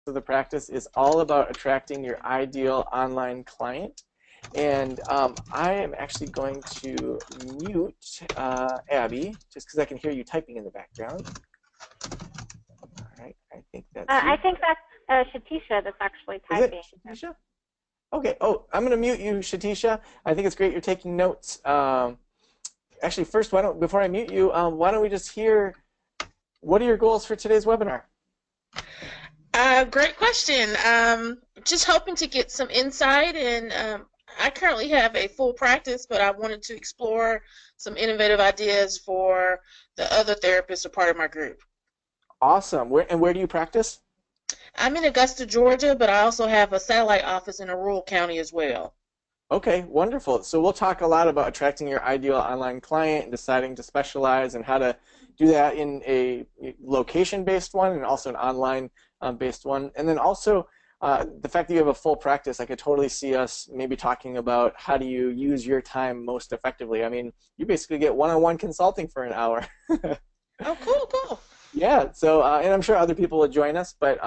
of the practice is all about attracting your ideal online client. And I am actually going to mute Abby just because I can hear you typing in the background. All right, I think that's you. I think that's Shatisha that's actually typing. Is it Shatisha? Okay. Oh, I'm going to mute you, Shatisha. I think it's great you're taking notes. Actually, first, before I mute you, why don't we just hear what are your goals for today's webinar? Great question. Just hoping to get some insight, and I currently have a full practice, but I wanted to explore some innovative ideas for the other therapists who are part of my group. Awesome. Where do you practice? I'm in Augusta, Georgia, but I also have a satellite office in a rural county as well. Okay, wonderful. So we'll talk a lot about attracting your ideal online client and deciding to specialize and how to do that in a location-based one and also an online-based one. And then also the fact that you have a full practice, I could totally see us maybe talking about how do you use your time most effectively. I mean, you basically get one-on-one consulting for an hour. Oh, cool, cool. Yeah, so and I'm sure other people will join us, but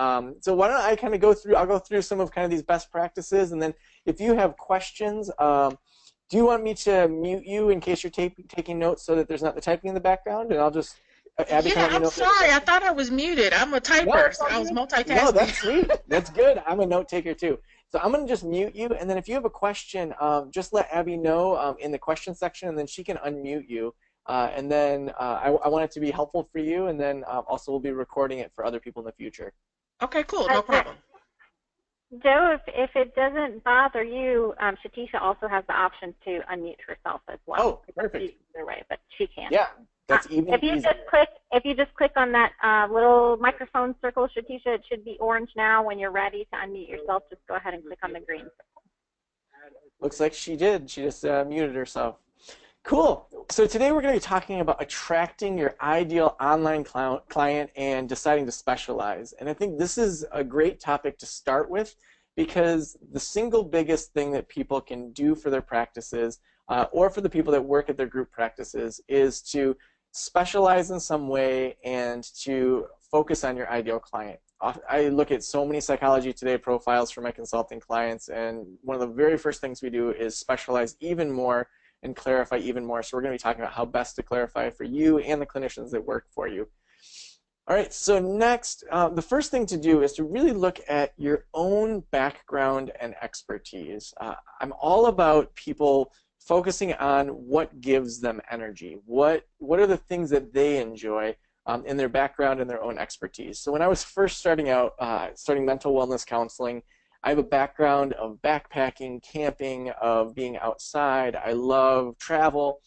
so why don't I kind of go through, I'll go through some of kind of these best practices, and then if you have questions, do you want me to mute you in case you're taking notes so that there's not the typing in the background, and I'll just, Abby, Yeah, I'm sorry, I thought I was muted. I'm a typer, so I was multitasking. No, that's sweet. That's good. I'm a note taker too. So I'm going to just mute you, and then if you have a question, just let Abby know in the question section, and then she can unmute you. And then I want it to be helpful for you, and then also we'll be recording it for other people in the future. Okay, cool, no problem. Joe, if it doesn't bother you, Shatisha also has the option to unmute herself as well. Oh, perfect. Either way, but she can. Yeah, that's even if you easier. If you just click on that little microphone circle, Shatisha, it should be orange now. When you're ready to unmute yourself, just go ahead and click on the green circle. Looks like she did. She just muted herself. Cool. So today we're going to be talking about attracting your ideal online client and deciding to specialize. And I think this is a great topic to start with because the single biggest thing that people can do for their practices or for the people that work at their group practices is to specialize in some way and to focus on your ideal client. I look at so many Psychology Today profiles for my consulting clients, and one of the very first things we do is specialize even more and clarify even more. So we're going to be talking about how best to clarify for you and the clinicians that work for you. All right, so next, the first thing to do is to really look at your own background and expertise. I'm all about people focusing on what gives them energy. What are the things that they enjoy in their background and their own expertise. So when I was first starting out, starting mental wellness counseling, I have a background of backpacking, camping, of being outside. I love travel.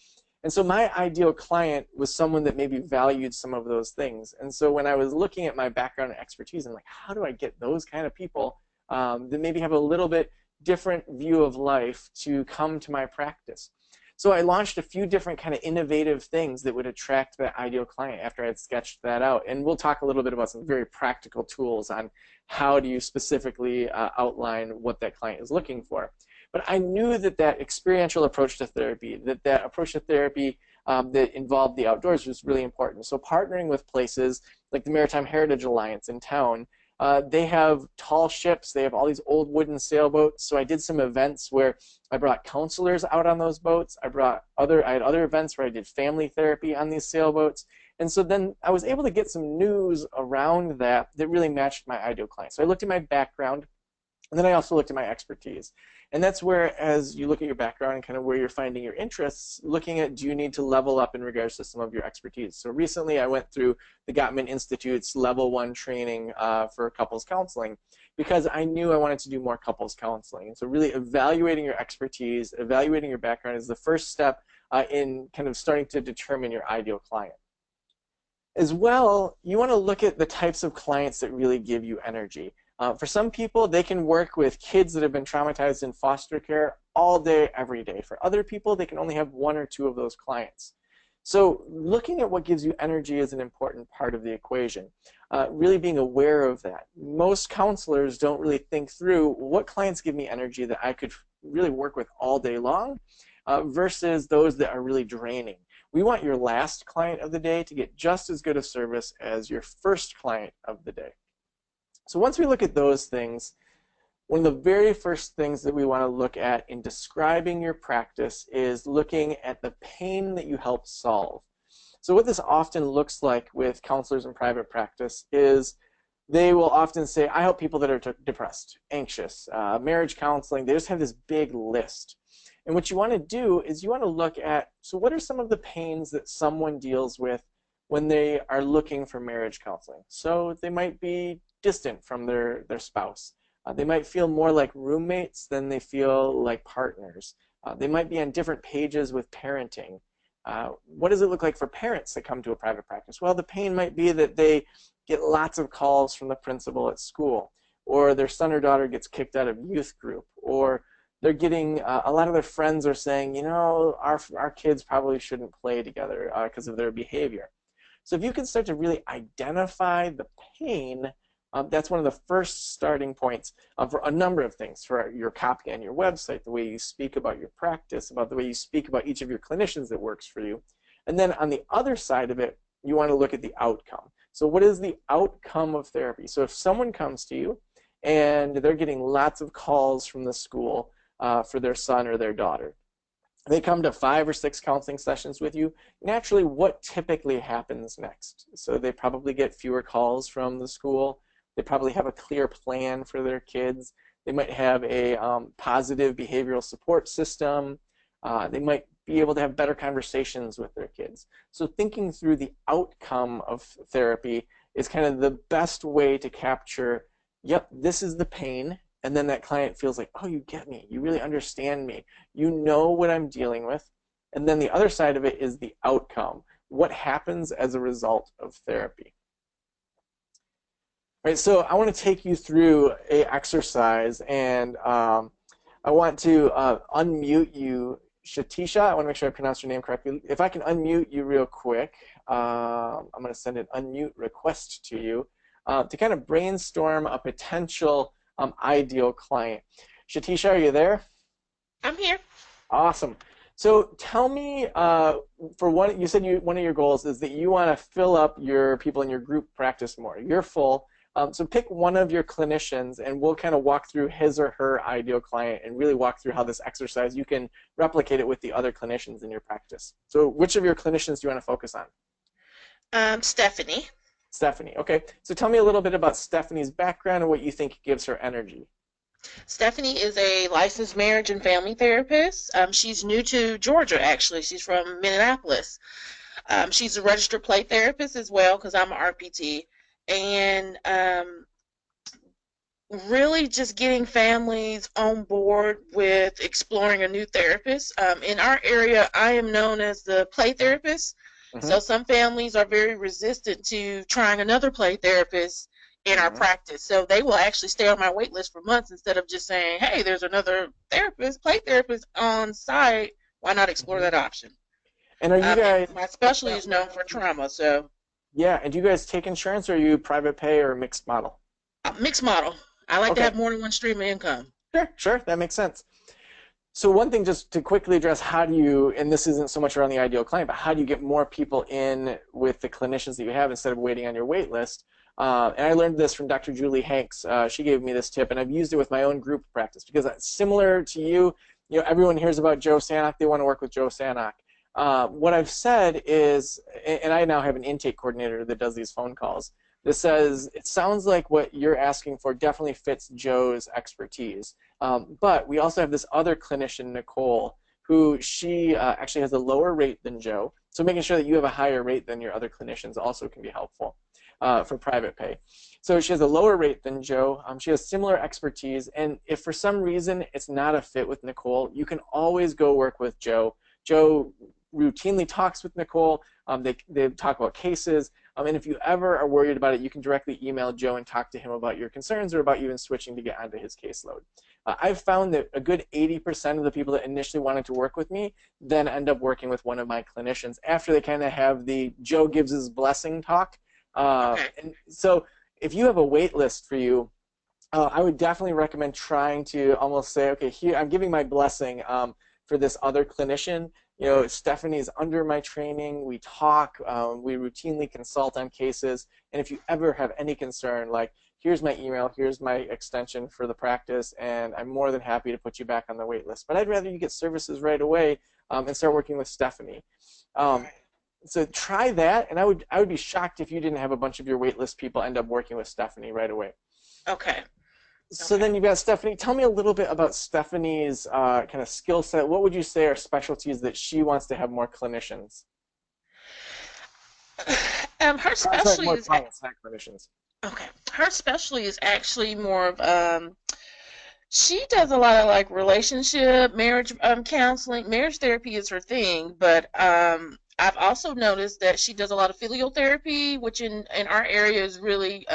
And so my ideal client was someone that maybe valued some of those things. And so when I was looking at my background and expertise, I'm like, how do I get those kind of people that maybe have a little bit different view of life to come to my practice? So I launched a few different kind of innovative things that would attract that ideal client after I had sketched that out. And we'll talk a little bit about some very practical tools on how do you specifically outline what that client is looking for. But I knew that that experiential approach to therapy, that approach to therapy that involved the outdoors was really important. So partnering with places like the Maritime Heritage Alliance in town, they have tall ships, they have all these old wooden sailboats. So I did some events where I brought counselors out on those boats. I had other events where I did family therapy on these sailboats. And so then I was able to get some news around that really matched my ideal client. So I looked at my background, and then I also looked at my expertise. And that's where, as you look at your background and kind of where you're finding your interests, looking at do you need to level up in regards to some of your expertise. So recently I went through the Gottman Institute's Level 1 training for couples counseling because I knew I wanted to do more couples counseling. And so really evaluating your expertise, evaluating your background is the first step in kind of starting to determine your ideal client. As well, you want to look at the types of clients that really give you energy. For some people, they can work with kids that have been traumatized in foster care all day, every day. For other people, they can only have one or two of those clients. So looking at what gives you energy is an important part of the equation. Really being aware of that. Most counselors don't really think through what clients give me energy that I could really work with all day long versus those that are really draining. We want your last client of the day to get just as good a service as your first client of the day. So once we look at those things, one of the very first things that we want to look at in describing your practice is looking at the pain that you help solve. So what this often looks like with counselors in private practice is they will often say, I help people that are depressed, anxious, marriage counseling. They just have this big list. And what you want to do is you want to look at, so what are some of the pains that someone deals with when they are looking for marriage counseling? So they might be distant from their spouse. They might feel more like roommates than they feel like partners. They might be on different pages with parenting. What does it look like for parents that come to a private practice? Well, the pain might be that they get lots of calls from the principal at school, or their son or daughter gets kicked out of youth group, or they're getting, a lot of their friends are saying, you know, our kids probably shouldn't play together because of their behavior. So if you can start to really identify the pain, that's one of the first starting points for a number of things, for your copy on your website, the way you speak about your practice, about the way you speak about each of your clinicians that works for you. And then on the other side of it, you want to look at the outcome. So what is the outcome of therapy? So if someone comes to you and they're getting lots of calls from the school for their son or their daughter, they come to 5 or 6 counseling sessions with you, naturally what typically happens next? So they probably get fewer calls from the school. They probably have a clear plan for their kids. They might have a positive behavioral support system. They might be able to have better conversations with their kids. So thinking through the outcome of therapy is kind of the best way to capture, yep, this is the pain, and then that client feels like, oh, you get me. You really understand me. You know what I'm dealing with. And then the other side of it is the outcome. What happens as a result of therapy? Right, so I want to take you through an exercise, and I want to unmute you, Shatisha. I want to make sure I pronounce your name correctly. If I can unmute you real quick, I'm going to send an unmute request to you to kind of brainstorm a potential ideal client. Shatisha, are you there? I'm here. Awesome. So tell me, for one, you said one of your goals is that you want to fill up your people in your group practice more. You're full. So pick one of your clinicians, and we'll kind of walk through his or her ideal client and really walk through how this exercise, you can replicate it with the other clinicians in your practice. So which of your clinicians do you want to focus on? Stephanie. Stephanie, okay. So tell me a little bit about Stephanie's background and what you think gives her energy. Stephanie is a licensed marriage and family therapist. She's new to Georgia, actually. She's from Minneapolis. She's a registered play therapist as well, because I'm an RPT. And really just getting families on board with exploring a new therapist. In our area, I am known as the play therapist. So some families are very resistant to trying another play therapist in our practice. So they will actually stay on my wait list for months instead of just saying, hey, there's another therapist, play therapist on site. Why not explore that option? And are you guys... My specialty is known for trauma, so... Yeah, and do you guys take insurance, or are you private pay or mixed model? Mixed model. I like to have more than one stream of income. Sure, that makes sense. So one thing, just to quickly address, how do you, and this isn't so much around the ideal client, but how do you get more people in with the clinicians that you have instead of waiting on your wait list? And I learned this from Dr. Julie Hanks. She gave me this tip, and I've used it with my own group practice, because similar to you, everyone hears about Joe Sanok. They want to work with Joe Sanok. What I've said is, and I now have an intake coordinator that does these phone calls, that says, it sounds like what you're asking for definitely fits Joe's expertise. But we also have this other clinician, Nicole, who she actually has a lower rate than Joe. So making sure that you have a higher rate than your other clinicians also can be helpful for private pay. So she has a lower rate than Joe. She has similar expertise. And if for some reason it's not a fit with Nicole, you can always go work with Joe. Joe routinely talks with Nicole. They talk about cases. And if you ever are worried about it, you can directly email Joe and talk to him about your concerns or about even switching to get onto his caseload. I've found that a good 80% of the people that initially wanted to work with me then end up working with one of my clinicians after they kind of have the Joe gives his blessing talk. And so if you have a wait list for you, I would definitely recommend trying to almost say, okay, here, I'm giving my blessing for this other clinician. Stephanie's under my training. We talk. We routinely consult on cases. And if you ever have any concern, like, here's my email, here's my extension for the practice, and I'm more than happy to put you back on the wait list. But I'd rather you get services right away and start working with Stephanie. So try that, and I would be shocked if you didn't have a bunch of your waitlist people end up working with Stephanie right away. Okay. So then you've got Stephanie. Tell me a little bit about Stephanie's kind of skill set. What would you say are specialties that she wants to have more clinicians? Her specialty more is clients, not clinicians. okay. Her specialty is actually more of she does a lot of like relationship, marriage counseling. Marriage therapy is her thing, but I've also noticed that she does a lot of filial therapy, which in our area is really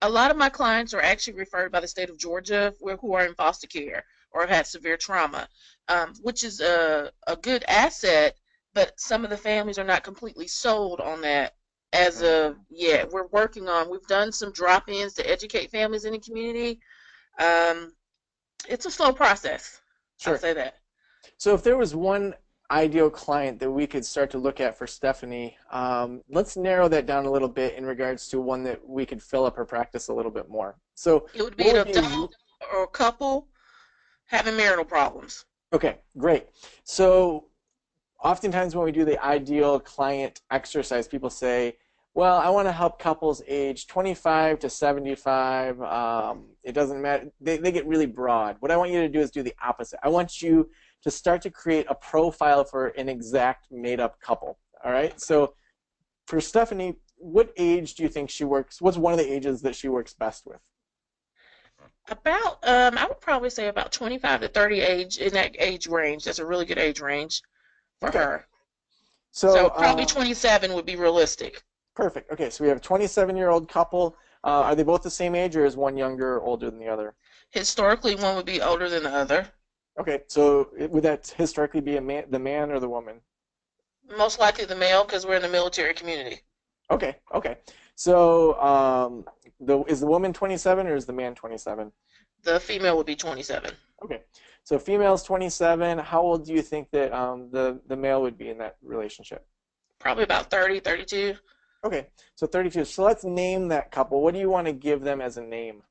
a lot of my clients are actually referred by the state of Georgia who are in foster care or have had severe trauma, which is a good asset, but some of the families are not completely sold on that as of yet. We've done some drop-ins to educate families in the community. It's a slow process. Sure. I'll say that. So if there was one ideal client that we could start to look at for Stephanie, let's narrow that down a little bit in regards to one that we could fill up her practice a little bit more. So it would be an adult or a couple having marital problems. Okay, great. So oftentimes when we do the ideal client exercise, people say, well, I want to help couples age 25 to 75. It doesn't matter. They get really broad. What I want you to do is do the opposite. I want you to start to create a profile for an exact made-up couple. All right? So for Stephanie, what age do you think she works? What's one of the ages that she works best with? About, I would probably say about 25 to 30 age, in that age range. That's a really good age range for her. So probably 27 would be realistic. Perfect. Okay, so we have a 27-year-old couple. Are they both the same age, or is one younger or older than the other? Historically, one would be older than the other. Okay, so would that historically be the man or the woman? Most likely the male, because we're in the military community. Okay. So is the woman 27 or is the man 27? The female would be 27. Okay, so female's 27. How old do you think that the male would be in that relationship? Probably about 30, 32. Okay, so 32. So let's name that couple. What do you want to give them as a name?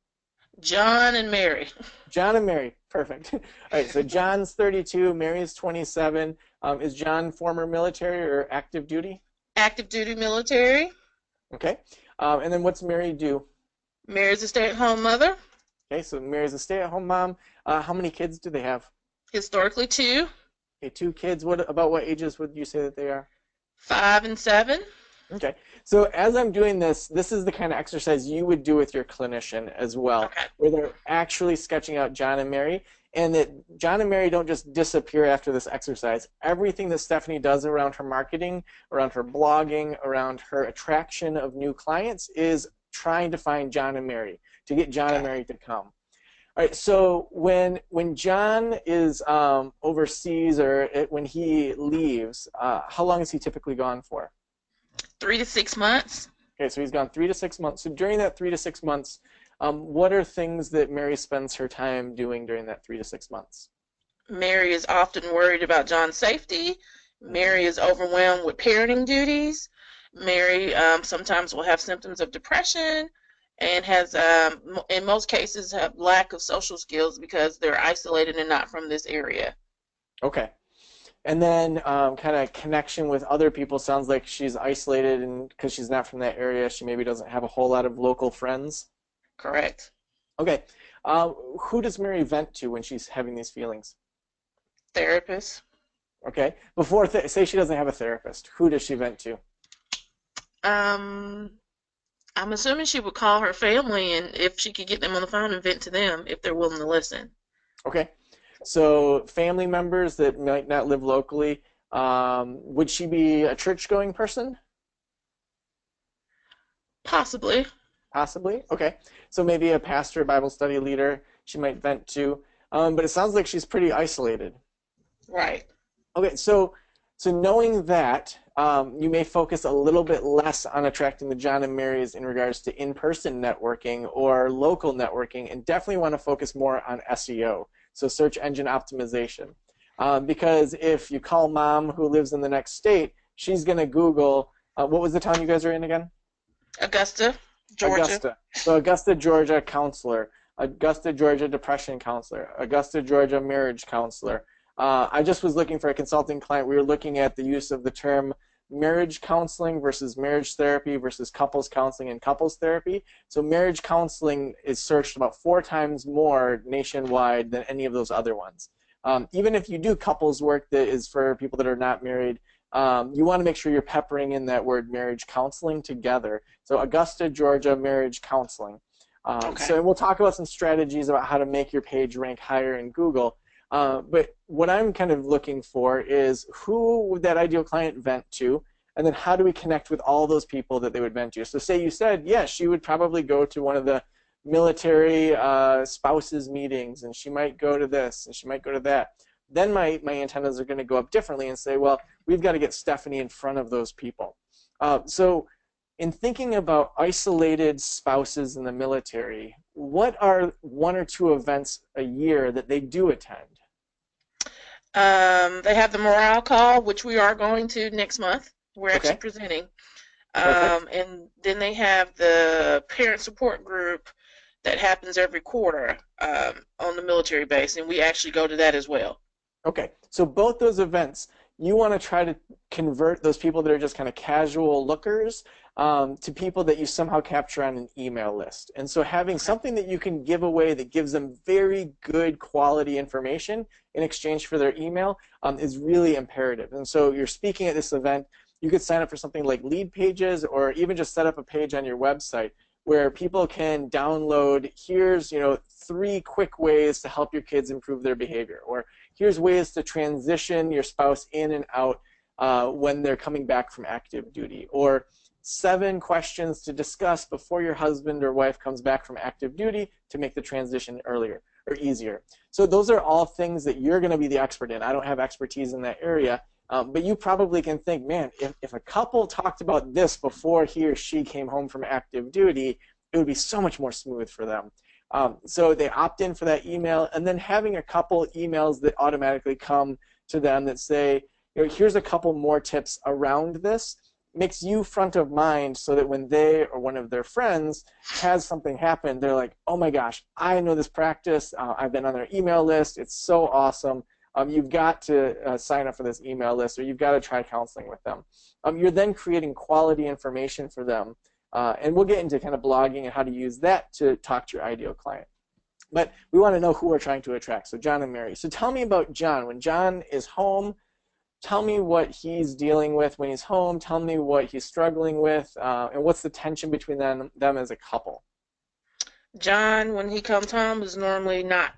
John and Mary. John and Mary. Perfect. All right, so John's 32, Mary's 27. Is John former military or active duty? Active duty military. Okay. And then what's Mary do? Mary's a stay-at-home mother. Okay, so Mary's a stay-at-home mom. How many kids do they have? Historically, 2. Okay, 2 kids. About what ages would you say that they are? 5 and 7. Okay, so as I'm doing this is the kind of exercise you would do with your clinician as well, okay, where they're actually sketching out John and Mary, and that John and Mary don't just disappear after this exercise. Everything that Stephanie does around her marketing, around her blogging, around her attraction of new clients is trying to find John and Mary, to get John and Mary to come. All right, so when John is overseas or when he leaves, how long is he typically gone for? 3 to 6 months. Okay, so he's gone 3 to 6 months. So during that 3 to 6 months, what are things that Mary spends her time doing during that 3 to 6 months? Mary is often worried about John's safety. Mary is overwhelmed with parenting duties. Mary sometimes will have symptoms of depression and has, in most cases, have lack of social skills because they're isolated and not from this area. Okay. And then kind of connection with other people. Sounds like she's isolated, and because she's not from that area, she maybe doesn't have a whole lot of local friends. Correct. Okay. Who does Mary vent to when she's having these feelings? Therapist. Okay. Before, say she doesn't have a therapist, who does she vent to? I'm assuming she would call her family, and if she could get them on the phone and vent to them if they're willing to listen. Okay. So family members that might not live locally, would she be a church-going person? Possibly. Possibly. Okay. So maybe a pastor, Bible study leader she might vent to. But it sounds like she's pretty isolated. Right. Okay. So knowing that, you may focus a little bit less on attracting the John and Marys in regards to in-person networking or local networking, and definitely want to focus more on SEO. So search engine optimization. Because if you call mom who lives in the next state, she's going to Google, what was the town you guys are in again? Augusta. Georgia. Augusta. So Augusta, Georgia counselor, Augusta, Georgia depression counselor, Augusta, Georgia marriage counselor. I just was looking for a consulting client. We were looking at the use of the term marriage counseling versus marriage therapy versus couples counseling and couples therapy. So marriage counseling is searched about 4 times more nationwide than any of those other ones. Even if you do couples work that is for people that are not married, you want to make sure you're peppering in that word marriage counseling together. So Augusta, Georgia marriage counseling. Okay. So we'll talk about some strategies about how to make your page rank higher in Google. But what I'm kind of looking for is who would that ideal client vent to, and then how do we connect with all those people that they would vent to. So say you said, yes, she would probably go to one of the military spouses meetings, and she might go to this, and she might go to that. Then my antennas are going to go up differently and say, well, we've got to get Stephanie in front of those people. So in thinking about isolated spouses in the military, what are 1 or 2 events a year that they do attend? They have the morale call, which we are going to next month. We're actually presenting. And then they have the parent support group that happens every quarter on the military base, and we actually go to that as well. Okay, so both those events, you want to try to convert those people that are just kind of casual lookers to people that you somehow capture on an email list. And so having something that you can give away that gives them very good quality information in exchange for their email is really imperative. And so you're speaking at this event, you could sign up for something like lead pages, or even just set up a page on your website where people can download, here's 3 quick ways to help your kids improve their behavior, or here's ways to transition your spouse in and out when they're coming back from active duty, or 7 questions to discuss before your husband or wife comes back from active duty to make the transition earlier or easier. So those are all things that you're going to be the expert in. I don't have expertise in that area, but you probably can think, man, if a couple talked about this before he or she came home from active duty, it would be so much more smooth for them. So they opt in for that email, and then having a couple emails that automatically come to them that say, here's a couple more tips around this, makes you front of mind so that when they or one of their friends has something happen, they're like, oh my gosh, I know this practice. I've been on their email list. It's so awesome. You've got to sign up for this email list, or you've got to try counseling with them. You're then creating quality information for them. And we'll get into kind of blogging and how to use that to talk to your ideal client. But we want to know who we're trying to attract, so John and Mary. So tell me about John. When John is home, tell me what he's dealing with when he's home. Tell me what he's struggling with, and what's the tension between them as a couple. John, when he comes home, is normally not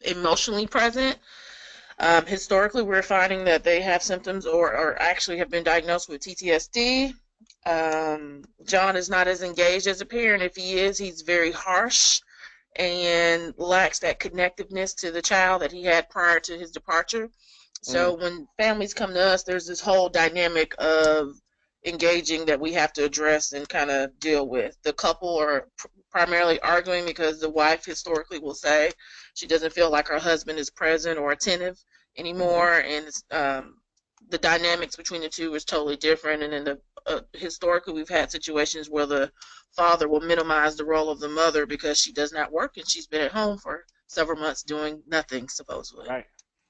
emotionally present. Historically, we're finding that they have symptoms or actually have been diagnosed with PTSD. John is not as engaged as a parent. If he is, he's very harsh and lacks that connectiveness to the child that he had prior to his departure. So when families come to us, there's this whole dynamic of engaging that we have to address and kind of deal with. The couple are primarily arguing because the wife historically will say she doesn't feel like her husband is present or attentive anymore, and the dynamics between the two is totally different. And then historically we've had situations where the father will minimize the role of the mother because she does not work and she's been at home for several months doing nothing, supposedly.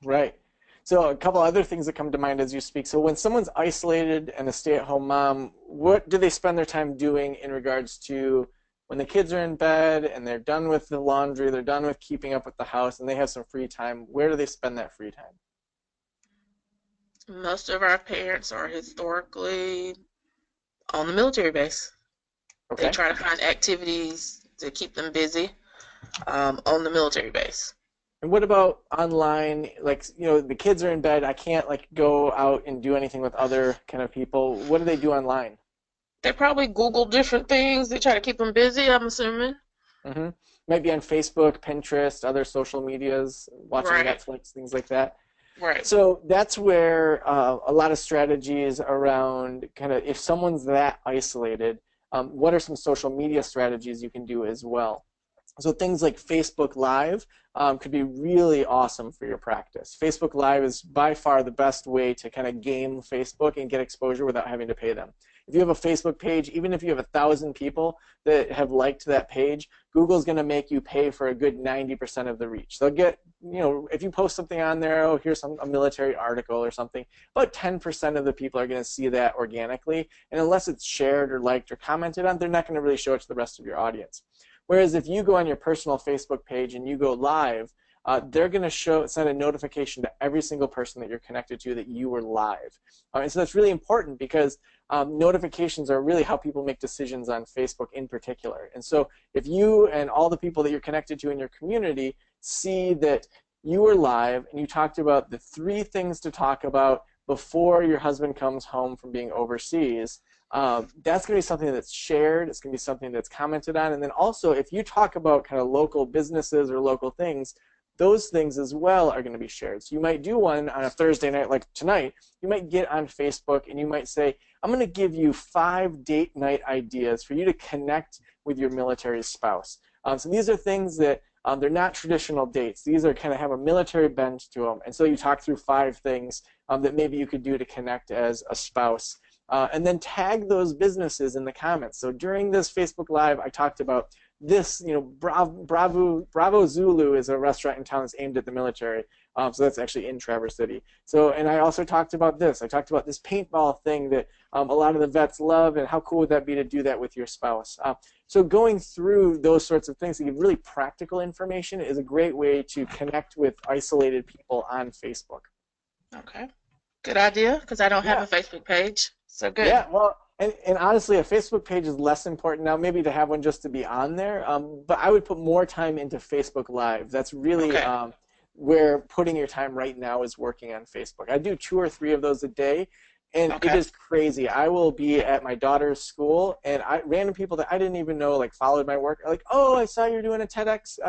Right. So a couple other things that come to mind as you speak. So when someone's isolated and a stay-at-home mom, what do they spend their time doing in regards to when the kids are in bed and they're done with the laundry, they're done with keeping up with the house, and they have some free time? Where do they spend that free time? Most of our parents are historically on the military base. Okay. They try to find activities to keep them busy on the military base. And what about online? Like, the kids are in bed. I can't go out and do anything with other kind of people. What do they do online? They probably Google different things. They try to keep them busy, I'm assuming. Might be on Facebook, Pinterest, other social medias, watching Netflix, things like that. Right. So that's where a lot of strategies around kind of if someone's that isolated, what are some social media strategies you can do as well? So things like Facebook Live could be really awesome for your practice. Facebook Live is by far the best way to kind of game Facebook and get exposure without having to pay them. if you have a Facebook page, even if you have 1,000 people that have liked that page, Google's going to make you pay for a good 90% of the reach. They'll get, if you post something on there, oh, here's a military article or something, about 10% of the people are going to see that organically, and unless it's shared or liked or commented on, they're not going to really show it to the rest of your audience. Whereas if you go on your personal Facebook page and you go live, they're going to send a notification to every single person that you're connected to that you were live. And so that's really important because notifications are really how people make decisions on Facebook in particular. And so if you and all the people that you're connected to in your community see that you were live and you talked about the 3 things to talk about before your husband comes home from being overseas, that's going to be something that's shared, it's going to be something that's commented on, and then also if you talk about kind of local businesses or local things, those things as well are going to be shared. So you might do one on a Thursday night like tonight. You might get on Facebook and you might say, I'm going to give you 5 date night ideas for you to connect with your military spouse. So these are things that they're not traditional dates. These are kind of have a military bent to them. And so you talk through 5 things that maybe you could do to connect as a spouse. And then tag those businesses in the comments. So during this Facebook Live, I talked about this, Bravo Zulu is a restaurant in town that's aimed at the military. So that's actually in Traverse City. So, and I also talked about this. I talked about this paintball thing that a lot of the vets love, and how cool would that be to do that with your spouse? So going through those sorts of things to give really practical information is a great way to connect with isolated people on Facebook. Okay. Good idea, because I don't have a Facebook page. So good. Yeah, well, and honestly, a Facebook page is less important now, maybe to have one just to be on there, but I would put more time into Facebook Live. That's really where putting your time right now is working on Facebook. I do 2 or 3 of those a day, and it is crazy. I will be at my daughter's school, and random people that I didn't even know followed my work are like, oh, I saw you're doing a TEDx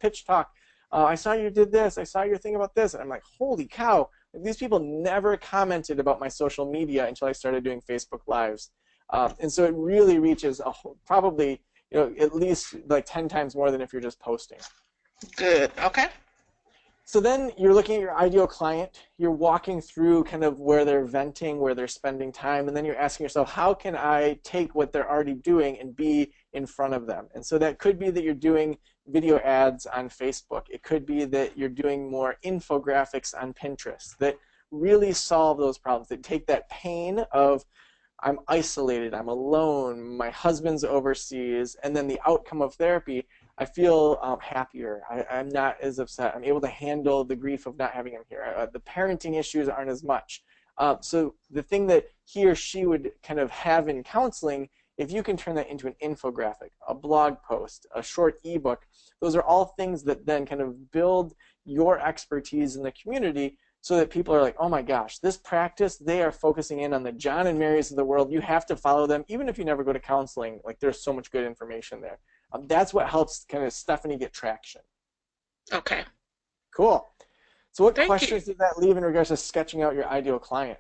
pitch talk. I saw you did this. I saw your thing about this. And I'm like, holy cow. These people never commented about my social media until I started doing Facebook Lives. And so it really reaches probably at least 10 times more than if you're just posting. Good. Okay. So then you're looking at your ideal client, you're walking through kind of where they're venting, where they're spending time, and then you're asking yourself, how can I take what they're already doing and be in front of them? And so that could be that you're doing video ads on Facebook. It could be that you're doing more infographics on Pinterest that really solve those problems, that take that pain of I'm isolated, I'm alone, my husband's overseas, and then the outcome of therapy, I feel happier. I'm not as upset. I'm able to handle the grief of not having him here. The parenting issues aren't as much. So the thing that he or she would kind of have in counseling, if you can turn that into an infographic, a blog post, a short ebook, those are all things that then kind of build your expertise in the community so that people are like, oh my gosh, this practice, they are focusing in on the John and Marys of the world. You have to follow them, even if you never go to counseling. There's so much good information there. That's what helps kind of Stephanie get traction. Okay. Cool. So what Thank questions did that leave in regards to sketching out your ideal client?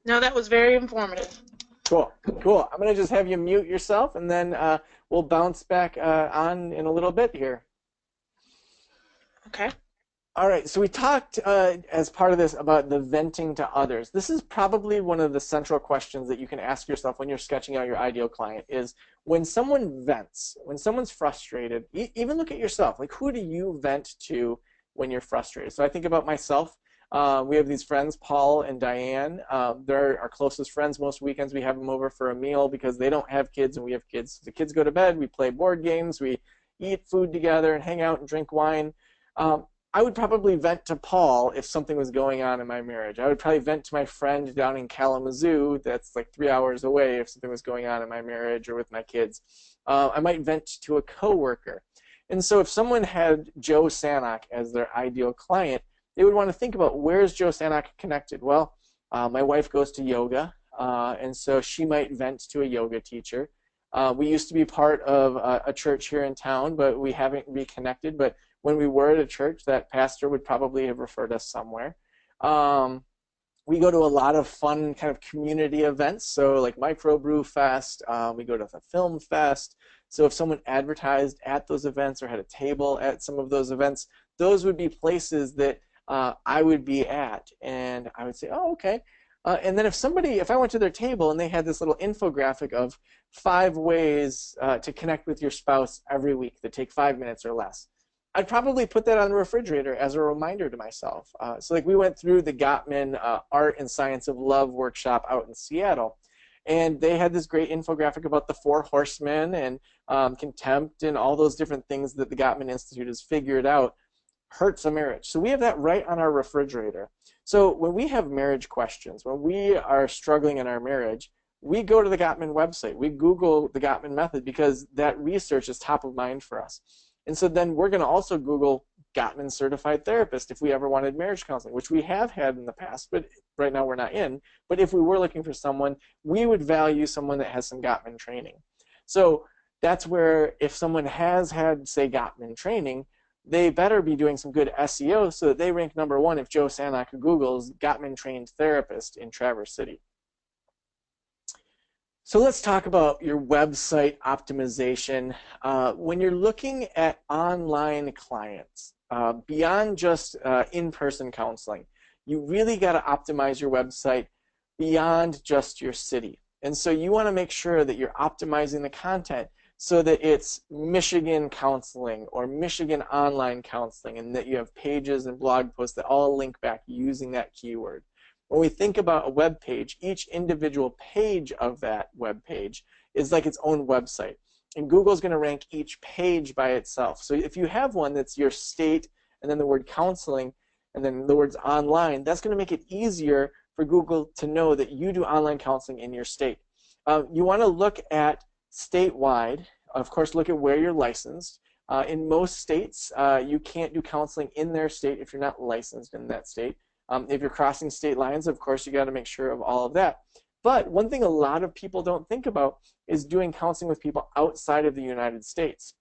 No, that was very informative. Cool. Cool. I'm going to just have you mute yourself, and then we'll bounce back on in a little bit here. Okay. All right, so we talked as part of this about the venting to others. This is probably one of the central questions that you can ask yourself when you're sketching out your ideal client is when someone vents, when someone's frustrated, even look at yourself. Who do you vent to when you're frustrated? So I think about myself. We have these friends, Paul and Diane. They're our closest friends. Most weekends we have them over for a meal because they don't have kids and we have kids. The kids go to bed, we play board games, we eat food together and hang out and drink wine. I would probably vent to Paul if something was going on in my marriage. I would probably vent to my friend down in Kalamazoo that's 3 hours away if something was going on in my marriage or with my kids. I might vent to a coworker. And so if someone had Joe Sanok as their ideal client, they would want to think about where's Joe Sanok connected? Well, my wife goes to yoga, and so she might vent to a yoga teacher. We used to be part of a church here in town, but we haven't reconnected. But when we were at a church, that pastor would probably have referred us somewhere. We go to a lot of fun kind of community events, so like Microbrew Fest, we go to the Film Fest. So if someone advertised at those events or had a table at some of those events, those would be places that I would be at. And I would say, oh, okay, And then if I went to their table and they had this little infographic of 5 ways to connect with your spouse every week that take 5 minutes or less, I'd probably put that on the refrigerator as a reminder to myself. So like we went through the Gottman Art and Science of Love workshop out in Seattle, and they had this great infographic about the 4 horsemen and contempt and all those different things that the Gottman Institute has figured out hurts a marriage. So we have that right on our refrigerator. So when we have marriage questions, when we are struggling in our marriage, we go to the Gottman website. We Google the Gottman method because that research is top of mind for us. And so then we're going to also Google Gottman certified therapist if we ever wanted marriage counseling, which we have had in the past, but right now we're not in. But if we were looking for someone, we would value someone that has some Gottman training. So that's where if someone has had, say, Gottman training, they better be doing some good SEO so that they rank #1 if Joe Sanok Googles Gottman trained therapist in Traverse City. So let's talk about your website optimization. When you're looking at online clients, beyond just in-person counseling, you really got to optimize your website beyond just your city. And so you want to make sure that you're optimizing the content so that it's Michigan counseling or Michigan online counseling, and that you have pages and blog posts that all link back using that keyword. When we think about a web page, each individual page of that web page is like its own website. And Google's going to rank each page by itself. So if you have one that's your state and then the word counseling and then the words online, that's going to make it easier for Google to know that you do online counseling in your state. You want to look at statewide. Of course, look at where you're licensed. In most states, you can't do counseling in their state if you're not licensed in that state. If you're crossing state lines, of course, you got to make sure of all of that. But one thing a lot of people don't think about is doing counseling with people outside of the United States.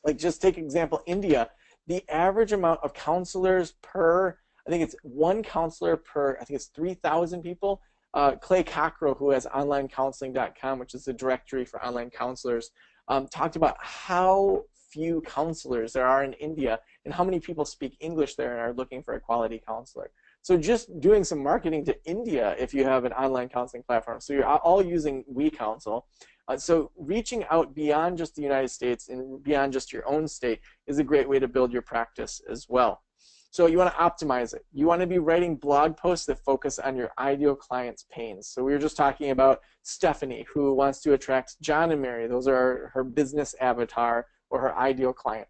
Like, just take example, India. The average amount of counselors per, I think it's 1 counselor per, I think it's 3,000 people. Clay Cockrell, who has onlinecounseling.com, which is a directory for online counselors, talked about how few counselors there are in India and how many people speak English there and are looking for a quality counselor. So just doing some marketing to India if you have an online counseling platform. So you're all using WeCounsel. So reaching out beyond just the United States and beyond just your own state is a great way to build your practice as well. So you want to optimize it. You want to be writing blog posts that focus on your ideal client's pains. So we were just talking about Stephanie, who wants to attract John and Mary. Those are her business avatar or her ideal client.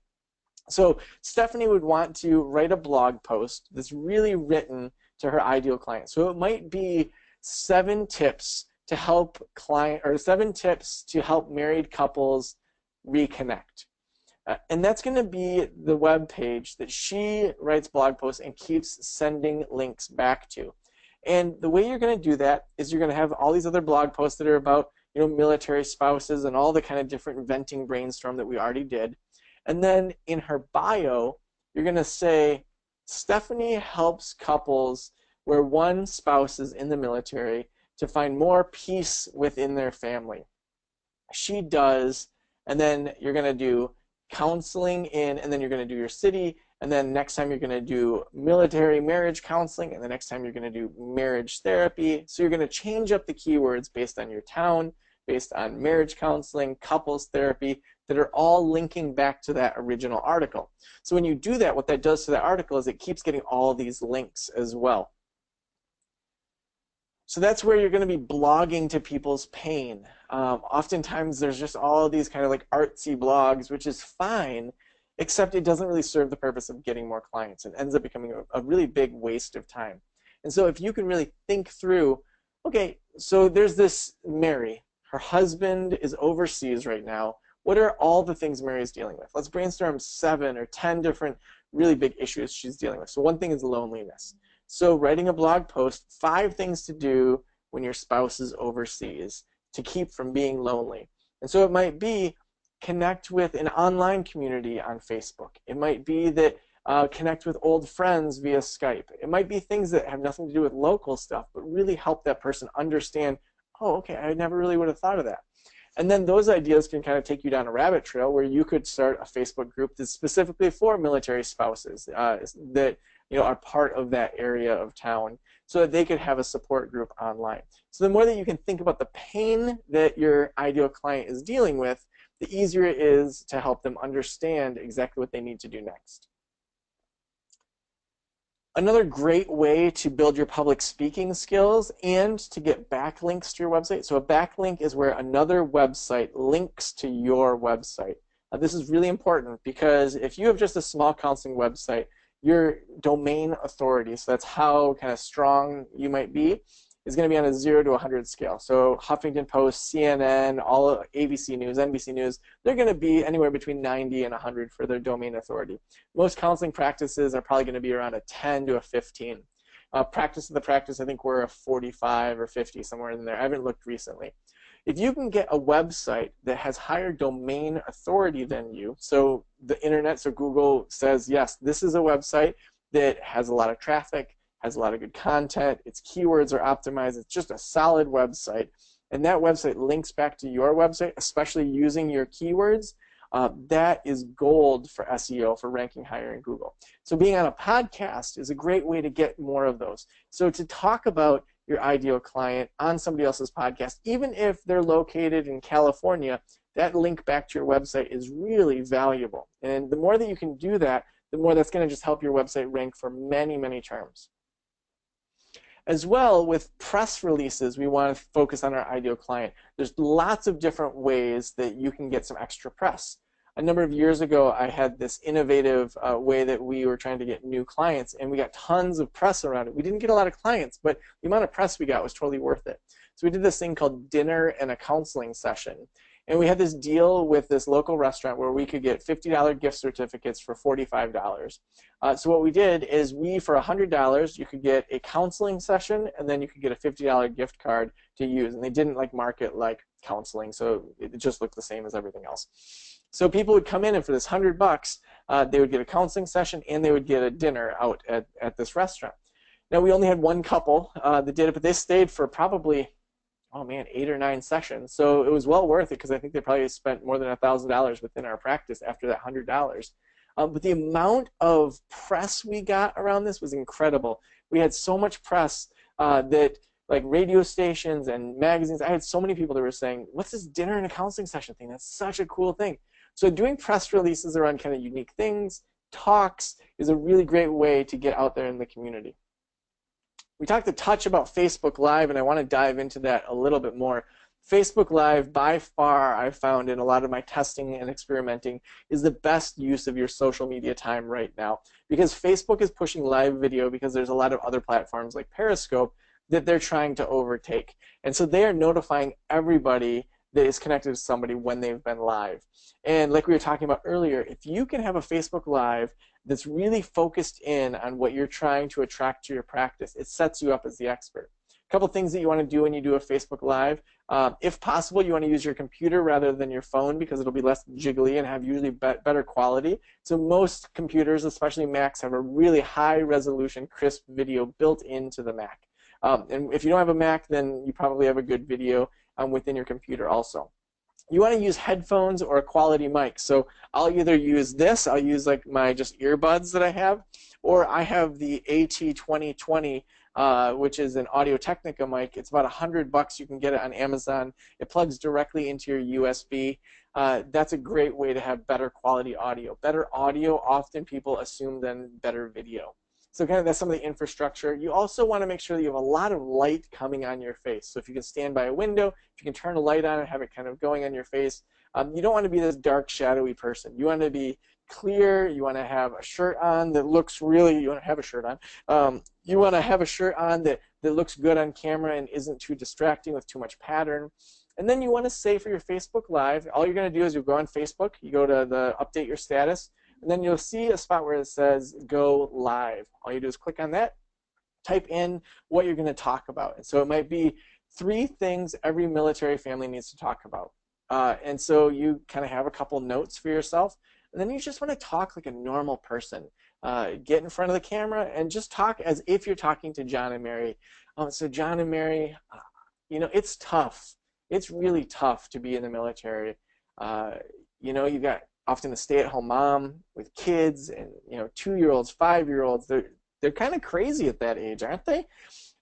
So Stephanie would want to write a blog post that's really written to her ideal client. So it might be 7 tips to help married couples reconnect. And that's going to be the web page that she writes blog posts and keeps sending links back to. And the way you're going to do that is you're going to have all these other blog posts that are about, military spouses and all the kind of different venting brainstorm that we already did. And then in her bio, you're going to say, Stephanie helps couples where one spouse is in the military to find more peace within their family. She does, and then you're going to do counseling in, and then you're going to do your city, and then next time you're going to do military marriage counseling, and the next time you're going to do marriage therapy. So you're going to change up the keywords based on your town, based on marriage counseling, couples therapy, that are all linking back to that original article. So when you do that, what that does to that article is it keeps getting all these links as well. So that's where you're going to be blogging to people's pain. Oftentimes there's just all these kind of like artsy blogs, which is fine, except it doesn't really serve the purpose of getting more clients. It ends up becoming a really big waste of time. And so if you can really think through, okay, so there's this Mary. Her husband is overseas right now. What are all the things Mary is dealing with? Let's brainstorm 7 or 10 different really big issues she's dealing with. So one thing is loneliness. So writing a blog post, 5 things to do when your spouse is overseas to keep from being lonely. And so it might be connect with an online community on Facebook. It might be that connect with old friends via Skype. It might be things that have nothing to do with local stuff, but really help that person understand, oh, okay, I never really would have thought of that. And then those ideas can kind of take you down a rabbit trail where you could start a Facebook group that's specifically for military spouses that are part of that area of town. so that they could have a support group online. So the more that you can think about the pain that your ideal client is dealing with, the easier it is to help them understand exactly what they need to do next. Another great way to build your public speaking skills and to get backlinks to your website. So a backlink is where another website links to your website. This is really important because if you have just a small counseling website, your domain authority, so that's how kind of strong you might be, is going to be on a 0 to 100 scale. So Huffington Post, CNN, all ABC News, NBC News, they're going to be anywhere between 90 and 100 for their domain authority. Most counseling practices are probably going to be around a 10 to a 15. Practice of the practice, I think we're a 45 or 50, somewhere in there. I haven't looked recently. If you can get a website that has higher domain authority than you, so the internet, so Google says, yes, this is a website that has a lot of traffic, has a lot of good content, its keywords are optimized, it's just a solid website, and that website links back to your website, especially using your keywords, that is gold for SEO, for ranking higher in Google. So being on a podcast is a great way to get more of those. So to talk about your ideal client on somebody else's podcast, even if they're located in California, that link back to your website is really valuable. And the more that you can do that, the more that's going to just help your website rank for many, many terms. As well, with press releases, we want to focus on our ideal client. There's lots of different ways that you can get some extra press. A number of years ago, I had this innovative way that we were trying to get new clients, and we got tons of press around it. We didn't get a lot of clients, but the amount of press we got was totally worth it. So we did this thing called dinner and a counseling session. And we had this deal with this local restaurant where we could get $50 gift certificates for $45. So what we did is for $100, you could get a counseling session, and then you could get a $50 gift card to use. And they didn't market like counseling, so it just looked the same as everything else. So people would come in, and for this $100, they would get a counseling session, and they would get a dinner out at this restaurant. Now, we only had one couple that did it, but they stayed for probably, 8 or 9 sessions. So it was well worth it because I think they probably spent more than $1,000 within our practice after that $100. But the amount of press we got around this was incredible. We had so much press that radio stations and magazines, I had so many people that were saying, what's this dinner and a counseling session thing? That's such a cool thing. So doing press releases around kind of unique things, talks, is a really great way to get out there in the community. We talked a touch about Facebook Live, and I want to dive into that a little bit more. Facebook Live, by far, I've found in a lot of my testing and experimenting, is the best use of your social media time right now. Because Facebook is pushing live video because there's a lot of other platforms like Periscope that they're trying to overtake. And so they are notifying everybody that is connected to somebody when they've been live. And like we were talking about earlier, if you can have a Facebook Live that's really focused in on what you're trying to attract to your practice, it sets you up as the expert. A couple things that you want to do when you do a Facebook Live. If possible, you want to use your computer rather than your phone because it'll be less jiggly and have usually better quality. So most computers, especially Macs, have a really high resolution, crisp video built into the Mac. And if you don't have a Mac, then you probably have a good video within your computer also. You want to use headphones or a quality mic. So I'll either use this, I'll use my just earbuds that I have, or I have the AT2020, which is an Audio-Technica mic. It's about $100. You can get it on Amazon. It plugs directly into your USB. That's a great way to have better quality audio. Better audio, often people assume then better video. So kind of that's some of the infrastructure. You also want to make sure that you have a lot of light coming on your face. So if you can stand by a window, if you can turn a light on and have it kind of going on your face, you don't want to be this dark, shadowy person. You want to be clear. You want to have a shirt on that looks really, you want to have a shirt on. You want to have a shirt on that looks good on camera and isn't too distracting with too much pattern. And then you want to say for your Facebook Live, all you're going to do is you go on Facebook, you go to the update your status, and then you'll see a spot where it says go live. All you do is click on that, type in what you're going to talk about. And so it might be 3 things every military family needs to talk about. And so you kind of have a couple notes for yourself, and then you just want to talk like a normal person. Get in front of the camera and just talk as if you're talking to John and Mary. So John and Mary, it's tough. It's really tough to be in the military. You've got often a stay-at-home mom with kids and 2-year-olds, 5-year-olds. They're kind of crazy at that age, aren't they?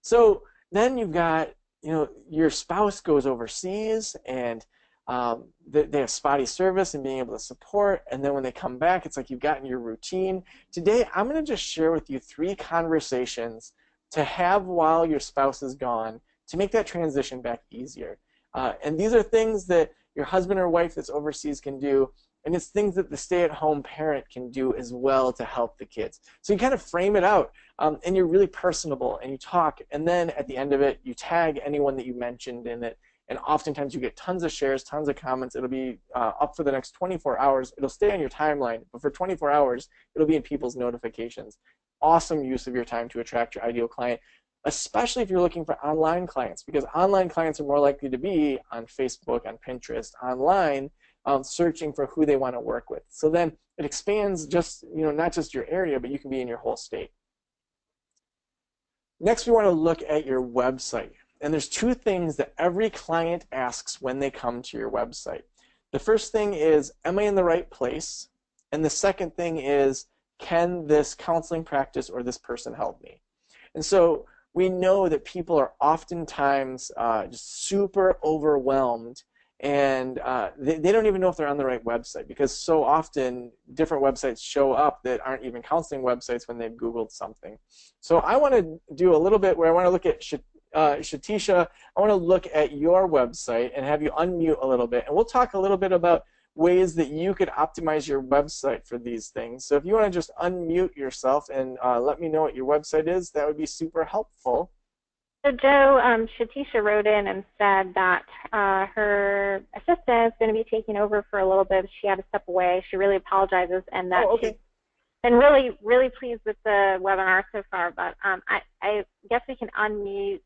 So then you've got, your spouse goes overseas and they have spotty service and being able to support, and then when they come back, it's like you've gotten your routine. Today, I'm going to just share with you 3 conversations to have while your spouse is gone to make that transition back easier. And these are things that your husband or wife that's overseas can do, and it's things that the stay-at-home parent can do as well to help the kids. So you kind of frame it out, and you're really personable, and you talk, and then at the end of it, you tag anyone that you mentioned in it, and oftentimes you get tons of shares, tons of comments. It'll be up for the next 24 hours. It'll stay on your timeline, but for 24 hours, it'll be in people's notifications. Awesome use of your time to attract your ideal client, especially if you're looking for online clients, because online clients are more likely to be on Facebook, on Pinterest, online, searching for who they want to work with. So then it expands just, not just your area, but you can be in your whole state. Next, we want to look at your website. And there's 2 things that every client asks when they come to your website. The first thing is, am I in the right place? And the second thing is, can this counseling practice or this person help me? And so we know that people are oftentimes just super overwhelmed, and they don't even know if they're on the right website, because so often different websites show up that aren't even counseling websites when they've Googled something. So I want to do a little bit where I want to look at Shatisha, I want to look at your website and have you unmute a little bit, and we'll talk a little bit about ways that you could optimize your website for these things. So if you want to just unmute yourself and let me know what your website is, that would be super helpful. So Joe, Shatisha wrote in and said that her assistant is going to be taking over for a little bit. She had to step away. She really apologizes, and that she's been really, really pleased with the webinar so far. But I guess we can unmute.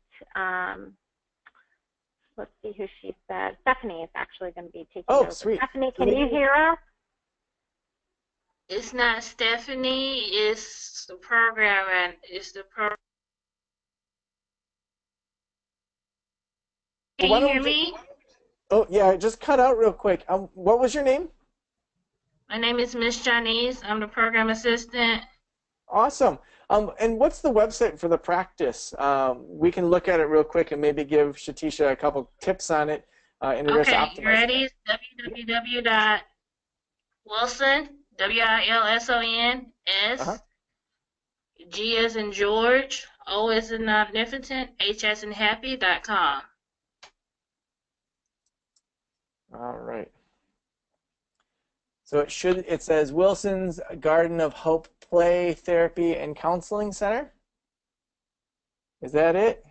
Let's see who she said. Stephanie is actually going to be taking over. Sweet. Stephanie, can you hear us? It's not Stephanie. It's the program, it's the program. Can you hear me? Oh, yeah, just cut out real quick. What was your name? My name is Miss Chinese. I'm the program assistant. Awesome. And what's the website for the practice? We can look at it real quick and maybe give Shatisha a couple tips on it. Okay, you ready? www.wilson, WILSONS, G as in George, O as in omnipotent, H as in happy.com. All right. So it says Wilson's Garden of Hope Play Therapy and Counseling Center. Is that it?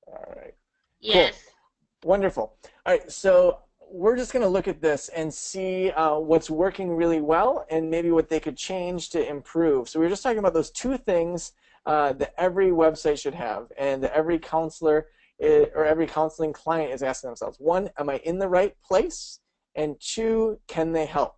All right. Yes. Cool. Wonderful. All right, so we're just going to look at this and see what's working really well and maybe what they could change to improve. So we were just talking about those 2 things that every website should have, and that every counselor or every counseling client is asking themselves. 1, am I in the right place? And 2, can they help?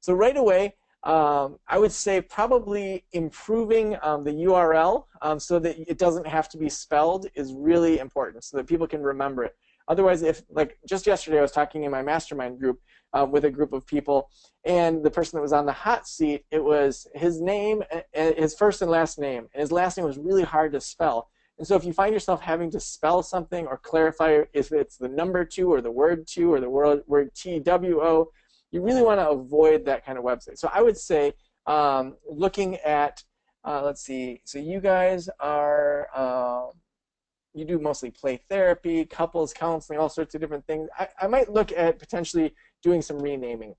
So right away, I would say probably improving the URL so that it doesn't have to be spelled is really important, so that people can remember it. Otherwise, if, like just yesterday, I was talking in my mastermind group with a group of people, and the person that was on the hot seat, it was his name, his first and last name, and his last name was really hard to spell. And so if you find yourself having to spell something or clarify if it's the number 2 or the word 2 or the word TWO, you really want to avoid that kind of website. So I would say looking at, let's see, so you guys are, you do mostly play therapy, couples counseling, all sorts of different things. I might look at potentially doing some renaming.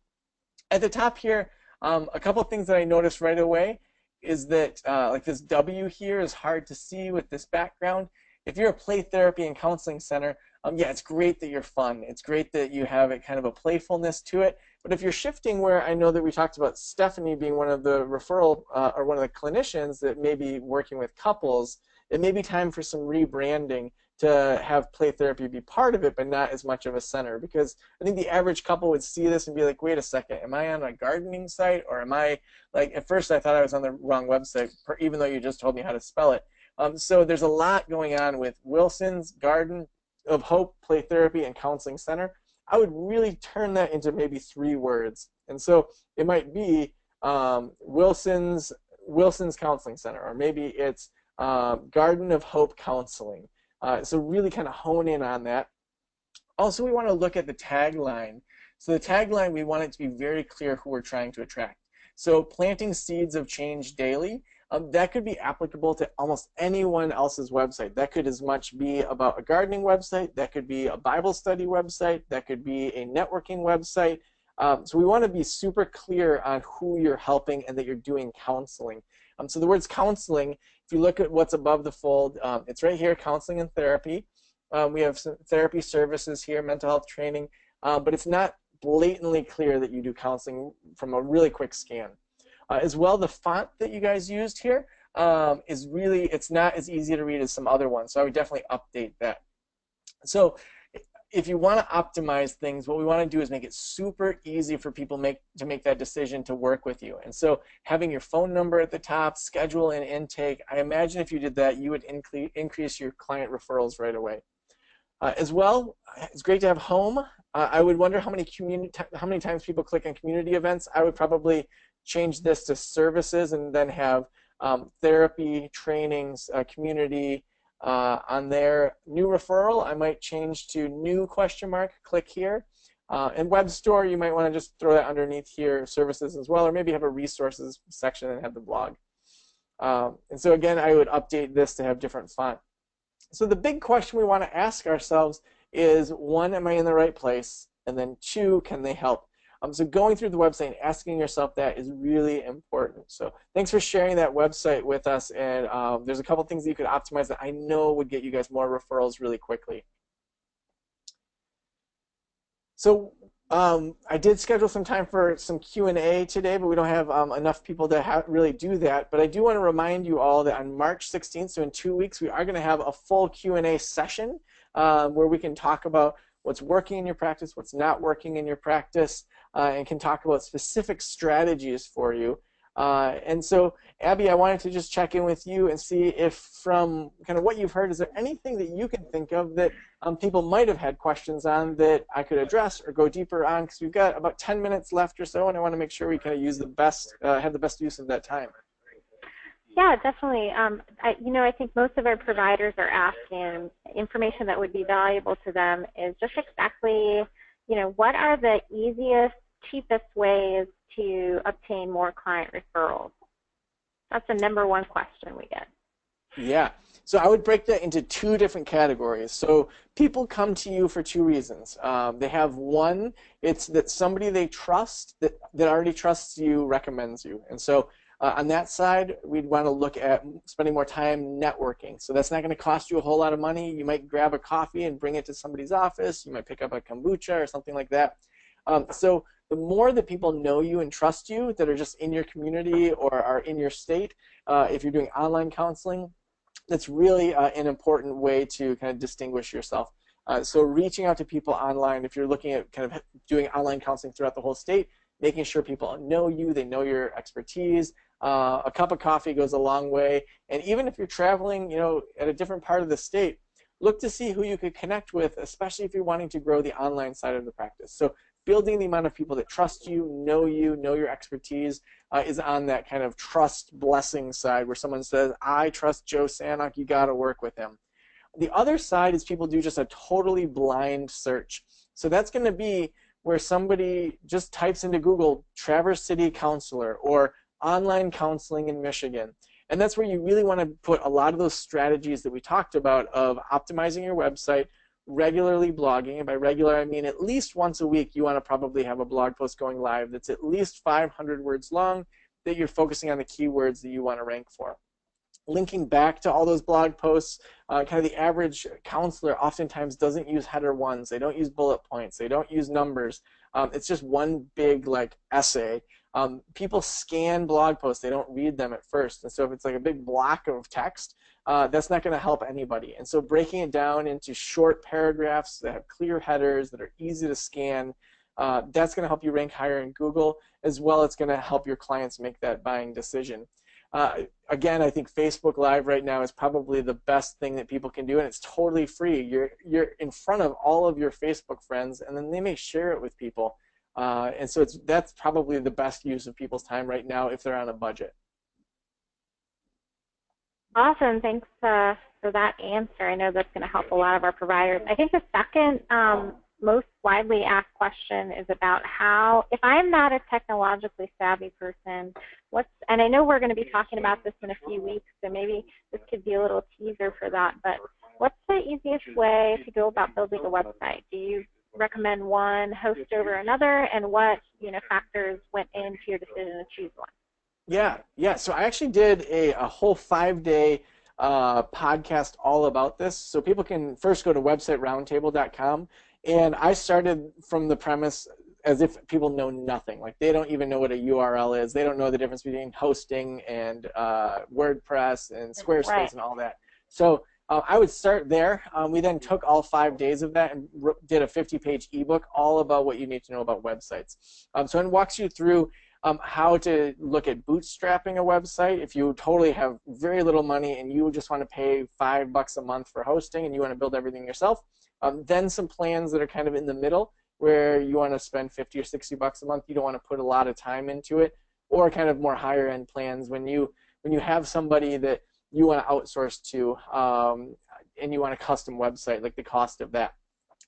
At the top here, a couple of things that I noticed right away is that like this W here is hard to see with this background. If you're a play therapy and counseling center, yeah, it's great that you're fun. It's great that you have a kind of a playfulness to it. But if you're shifting where I know that we talked about Stephanie being one of the referral or one of the clinicians that may be working with couples, it may be time for some rebranding to have play therapy be part of it, but not as much of a center. Because I think the average couple would see this and be like, wait a second, am I on a gardening site? Or am I, like, at first I thought I was on the wrong website, even though you just told me how to spell it. So there's a lot going on with Wilson's Garden of Hope Play Therapy and Counseling Center. I would really turn that into maybe 3 words. And so it might be Wilson's Counseling Center, or maybe it's Garden of Hope Counseling. So really kind of hone in on that. Also, we want to look at the tagline. So the tagline, we want it to be very clear who we're trying to attract. So planting seeds of change daily, that could be applicable to almost anyone else's website. That could as much be about a gardening website, that could be a Bible study website, that could be a networking website. So we want to be super clear on who you're helping and that you're doing counseling. So the words counseling, if you look at what's above the fold, it's right here, counseling and therapy. We have some therapy services here, mental health training, but it's not blatantly clear that you do counseling from a really quick scan. As well, the font that you guys used here is really, it's not as easy to read as some other ones, so I would definitely update that. So if you want to optimize things, what we want to do is make it super easy for people to make that decision to work with you. And so having your phone number at the top, schedule and intake, I imagine if you did that, you would increase your client referrals right away. As well, it's great to have home. I would wonder how many times people click on community events. I would probably change this to services and then have therapy, trainings, community on there. New referral, I might change to new ? Click here. And web store, you might want to just throw that underneath here, services as well, or maybe have a resources section and have the blog. And so again, I would update this to have different font. So the big question we want to ask ourselves is, one, am I in the right place? And then two, can they help? So going through the website and asking yourself that is really important. So thanks for sharing that website with us. And there's a couple things that you could optimize that I know would get you guys more referrals really quickly. So I did schedule some time for some Q&A today, but we don't have enough people to really do that. But I do want to remind you all that on March 16th, so in 2 weeks, we are going to have a full Q&A session where we can talk about what's working in your practice, what's not working in your practice, and can talk about specific strategies for you. And so, Abby, I wanted to just check in with you and see if from kind of what you've heard, is there anything that you can think of that people might have had questions on that I could address or go deeper on? Because we've got about 10 minutes left or so, and I want to make sure we kind of use the best, have the best use of that time. Yeah, definitely. I think most of our providers are asking information that would be valuable to them is just exactly, what are the easiest, cheapest ways to obtain more client referrals? That's the #1 question we get. Yeah. So I would break that into 2 different categories. So people come to you for 2 reasons. They have one, it's that somebody they trust, that already trusts you, recommends you. And so on that side, we'd want to look at spending more time networking. So that's not going to cost you a whole lot of money. You might grab a coffee and bring it to somebody's office. You might pick up a kombucha or something like that. So the more that people know you and trust you that are just in your community or are in your state, if you're doing online counseling, that's really an important way to kind of distinguish yourself. So reaching out to people online, if you're looking at kind of doing online counseling throughout the whole state, making sure people know you, they know your expertise. A cup of coffee goes a long way. And even if you're traveling, at a different part of the state, look to see who you could connect with, especially if you're wanting to grow the online side of the practice. So building the amount of people that trust you, know your expertise, is on that kind of trust blessing side where someone says, I trust Joe Sanok, you got to work with him. The other side is people do just a totally blind search. So that's going to be where somebody just types into Google Traverse City Counselor or online counseling in Michigan. And that's where you really want to put a lot of those strategies that we talked about of optimizing your website, regularly blogging, and by regular I mean at least once a week you want to probably have a blog post going live that's at least 500 words long that you're focusing on the keywords that you want to rank for. Linking back to all those blog posts, kind of the average counselor oftentimes doesn't use header ones, they don't use bullet points, they don't use numbers. It's just one big essay. People scan blog posts, they don't read them at first, and so if it's like a big block of text, that's not going to help anybody. And so breaking it down into short paragraphs that have clear headers, that are easy to scan, that's going to help you rank higher in Google, as well as going to help your clients make that buying decision. Again, I think Facebook Live right now is probably the best thing that people can do, and it's totally free. You're in front of all of your Facebook friends, and then they may share it with people. And so that's probably the best use of people's time right now if they're on a budget. Awesome. Thanks for that answer. I know that's going to help a lot of our providers. I think the second most widely asked question is about how, if I'm not a technologically savvy person, and I know we're going to be talking about this in a few weeks, so maybe this could be a little teaser for that, but what's the easiest way to go about building a website? Do you recommend one host over another, and what factors went into your decision to choose one? Yeah. So I actually did a whole 5-day podcast all about this. So people can first go to websiteroundtable.com. And I started from the premise as if people know nothing. Like they don't even know what a URL is. They don't know the difference between hosting and WordPress and Squarespace and all that. So I would start there. We then took all 5 days of that and did a 50-page ebook all about what you need to know about websites. So it walks you through how to look at bootstrapping a website if you totally have very little money and you just want to pay $5 a month for hosting and you want to build everything yourself. Then some plans that are kind of in the middle where you want to spend $50 or $60 a month. You don't want to put a lot of time into it, or kind of more higher end plans when you have somebody that you want to outsource to and you want a custom website, like the cost of that.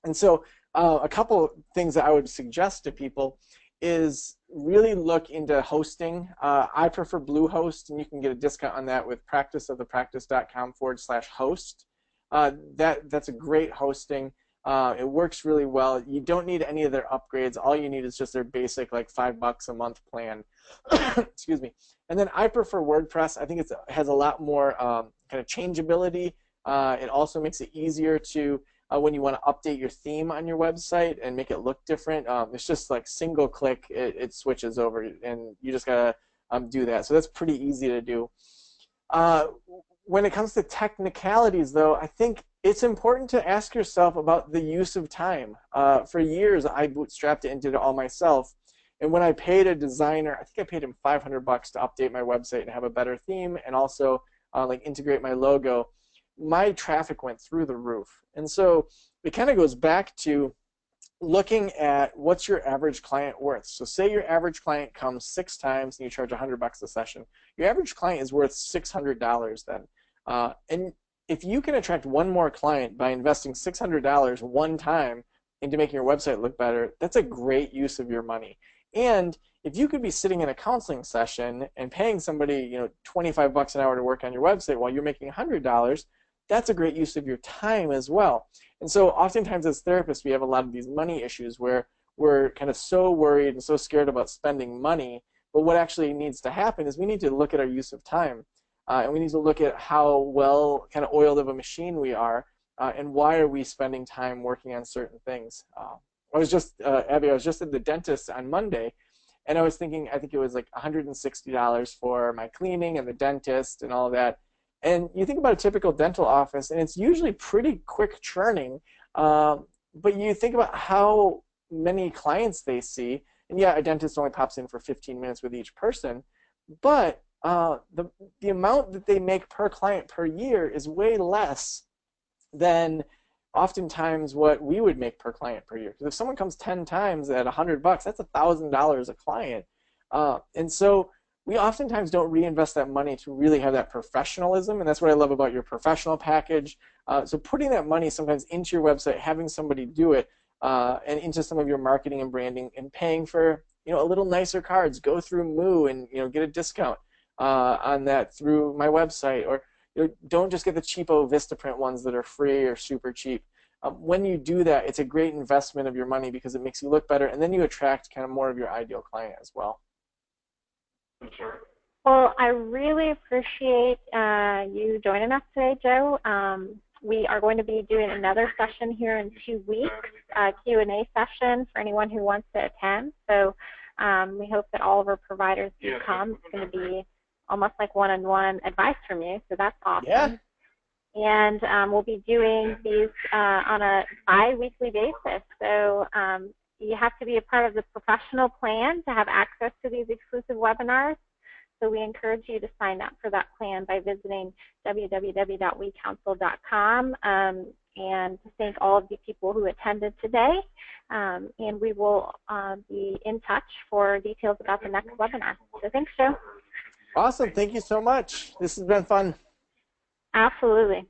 And so a couple things that I would suggest to people is really look into hosting. I prefer Bluehost, and you can get a discount on that with practiceofthepractice.com/host. That's a great hosting. It works really well. You don't need any of their upgrades. All you need is just their basic like $5 a month plan. Excuse me. And then I prefer WordPress. I think it has a lot more kind of changeability. It also makes it easier to when you want to update your theme on your website and make it look different. It's just like single click, it switches over, and you just gotta do that. So that's pretty easy to do. When it comes to technicalities, though, I think it's important to ask yourself about the use of time. For years, I bootstrapped it and did it all myself. And when I paid a designer, I think I paid him $500 to update my website and have a better theme, and also like integrate my logo. My traffic went through the roof. And so it kind of goes back to looking at what's your average client worth. So say your average client comes 6 times and you charge $100 a session. Your average client is worth $600 then. And if you can attract one more client by investing $600 one time into making your website look better, that's a great use of your money. And if you could be sitting in a counseling session and paying somebody, $25 an hour to work on your website while you're making $100, that's a great use of your time as well. And so oftentimes as therapists, we have a lot of these money issues where we're kind of so worried and so scared about spending money, but what actually needs to happen is we need to look at our use of time. And we need to look at how well kind of oiled of a machine we are, and why are we spending time working on certain things. Abby, I was just at the dentist on Monday, and I was thinking, I think it was like $160 for my cleaning and the dentist and all of that. And you think about a typical dental office, and it's usually pretty quick churning, but you think about how many clients they see, and yeah, a dentist only pops in for 15 minutes with each person, but the amount that they make per client per year is way less than oftentimes what we would make per client per year. Because if someone comes 10 times at $100, that's $1,000 a client. And so we oftentimes don't reinvest that money to really have that professionalism, and that's what I love about your professional package. So putting that money sometimes into your website, having somebody do it, and into some of your marketing and branding, and paying for a little nicer cards. Go through Moo and get a discount on that through my website, or don't just get the cheapo Vistaprint ones that are free or super cheap. When you do that, it's a great investment of your money because it makes you look better, and then you attract kind of more of your ideal client as well. Well, I really appreciate you joining us today, Joe. We are going to be doing another session here in 2 weeks, a Q&A session for anyone who wants to attend. So we hope that all of our providers do come. It's going to be almost like one-on-one advice from you, so that's awesome. Yeah. And we'll be doing these on a bi-weekly basis. So you have to be a part of the professional plan to have access to these exclusive webinars. So we encourage you to sign up for that plan by visiting www.wecounsel.com, and thank all of the people who attended today. And we will be in touch for details about the next webinar. So thanks, Joe. Awesome. Thank you so much. This has been fun. Absolutely.